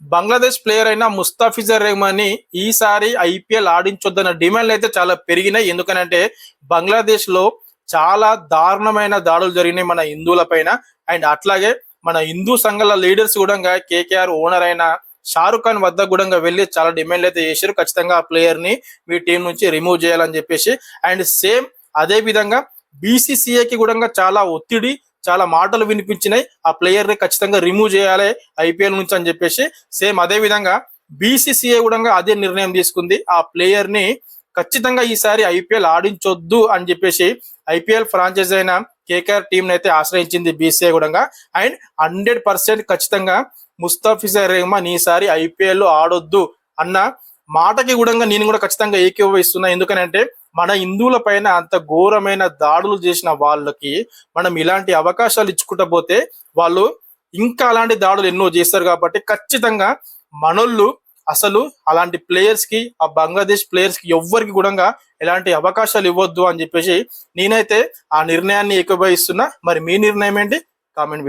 Bangladesh player అయిన ముస్తాఫిజర్ రెహమాన్ ఈసారి IPL ఆడించొద్దన్న డిమాండ్లు అయితే చాలా పెరిగినాయి. ఎందుకనంటే బంగ్లాదేశ్ లో చాలా దారుణమైన దాడులు జరిగినాయి మన హిందువుల పైన. అండ్ అట్లాగే మన హిందూ సంఘాల లీడర్స్ కూడా కేకేఆర్ ఓనర్ అయిన షారుఖ్ ఖాన్ వద్ద కూడా వెళ్ళి చాలా డిమాండ్లు అయితే చేశారు. ఖచ్చితంగా ఆ ప్లేయర్ ని మీ టీం నుంచి రిమూవ్ చేయాలని చెప్పేసి. అండ్ సేమ్ అదే విధంగా బీసీసీఐకి కూడా చాలా ఒత్తిడి, చాలా మాటలు వినిపించినాయి. ఆ ప్లేయర్ ని ఖచ్చితంగా రిమూవ్ చేయాలి ఐపీఎల్ నుంచి అని చెప్పేసి. సేమ్ అదే విధంగా బీసీసీఐ కూడా అదే నిర్ణయం తీసుకుంది. ఆ ప్లేయర్ ని ఖచ్చితంగా ఈసారి ఐపీఎల్ ఆడించొద్దు అని చెప్పేసి ఐపీఎల్ ఫ్రాంచైజ్ అయిన కేకేఆర్ టీం అయితే ఆశ్రయించింది బీసీఐ కూడా. అండ్ 100% ఖచ్చితంగా ముస్తాఫిజర్ రెహమాన్ ఈసారి ఐపీఎల్ ఆడొద్దు అన్న మాటకి కూడా నేను కూడా ఖచ్చితంగా ఏకీభవిస్తున్నా. ఎందుకనంటే మన హిందువుల పైన అంత ఘోరమైన దాడులు చేసిన వాళ్ళకి మనం ఇలాంటి అవకాశాలు ఇచ్చుకుంటా పోతే వాళ్ళు ఇంకా అలాంటి దాడులు ఎన్నో చేస్తారు. కాబట్టి ఖచ్చితంగా మనోళ్ళు అసలు అలాంటి ప్లేయర్స్ కి, ఆ బంగ్లాదేశ్ ప్లేయర్స్ కి ఎవ్వరికి కూడా ఎలాంటి అవకాశాలు ఇవ్వద్దు అని చెప్పేసి నేనైతే ఆ నిర్ణయాన్ని ఏకీభవిస్తున్నా. మరి మీ నిర్ణయం ఏంటి? కామెంట్